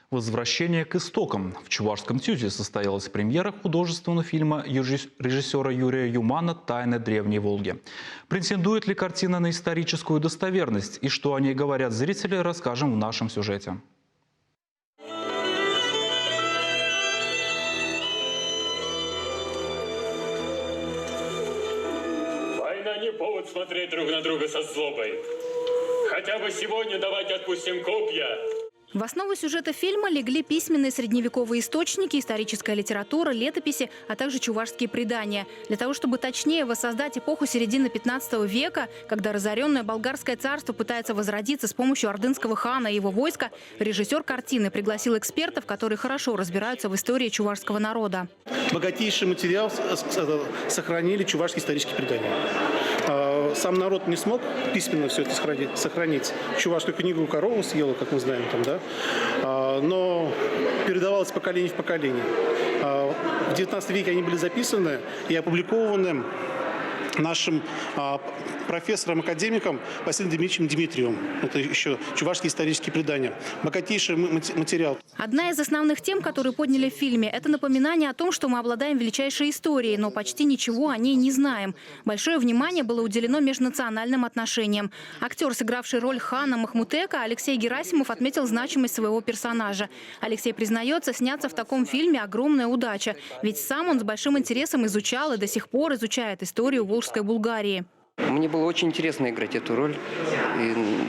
Возвращение к истокам. В Чувашском ТЮЗе состоялась премьера художественного фильма режиссера Юрия Юмана «Тайны древней Волги». Претендует ли картина на историческую достоверность и что о ней говорят зрители, расскажем в нашем сюжете. Война не повод смотреть друг на друга со злобой. Хотя бы сегодня давайте отпустим копья. В основу сюжета фильма легли письменные средневековые источники, историческая литература, летописи, а также чувашские предания. Для того, чтобы точнее воссоздать эпоху середины 15 века, когда разоренное болгарское царство пытается возродиться с помощью ордынского хана и его войска, режиссер картины пригласил экспертов, которые хорошо разбираются в истории чувашского народа. Богатейший материал сохранили чувашские исторические предания. Сам народ не смог письменно все это сохранить. Чувашскую книгу корову съела, как мы знаем, там, да? Но передавалось поколение в поколение. В 19 веке они были записаны и опубликованы нашим профессором, академиком Василием Дмитриевичем Дмитриевым. Это еще чувашские исторические предания. Богатейший материал. Одна из основных тем, которые подняли в фильме, это напоминание о том, что мы обладаем величайшей историей, но почти ничего о ней не знаем. Большое внимание было уделено межнациональным отношениям. Актер, сыгравший роль хана Махмутека, Алексей Герасимов, отметил значимость своего персонажа. Алексей признается, сняться в таком фильме – огромная удача. Ведь сам он с большим интересом изучал и до сих пор изучает историю Волжской Булгарии. Мне было очень интересно играть эту роль,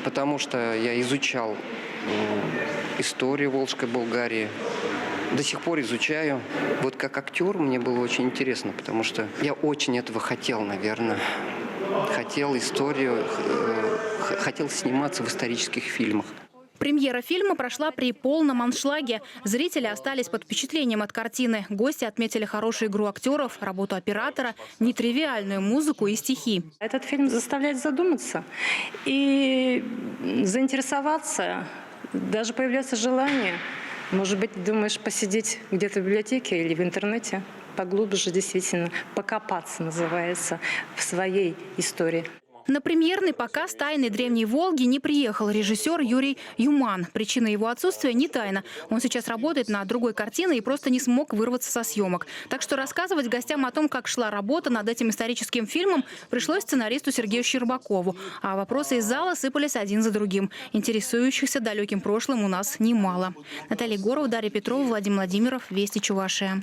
потому что я изучал историю Волжской Булгарии, до сих пор изучаю. Вот как актер мне было очень интересно, потому что я очень этого хотел, наверное. Хотел историю, хотел сниматься в исторических фильмах. Премьера фильма прошла при полном аншлаге. Зрители остались под впечатлением от картины. Гости отметили хорошую игру актеров, работу оператора, нетривиальную музыку и стихи. Этот фильм заставляет задуматься и заинтересоваться. Даже появляется желание, может быть, думаешь, посидеть где-то в библиотеке или в интернете, поглубже действительно покопаться, называется, в своей истории. На премьерный показ «Тайны древней Волги» не приехал режиссер Юрий Юман. Причина его отсутствия не тайна. Он сейчас работает над другой картиной и просто не смог вырваться со съемок. Так что рассказывать гостям о том, как шла работа над этим историческим фильмом, пришлось сценаристу Сергею Щербакову. А вопросы из зала сыпались один за другим. Интересующихся далеким прошлым у нас немало. Наталья Егорова, Дарья Петрова, Владимир Владимиров. Вести Чувашия.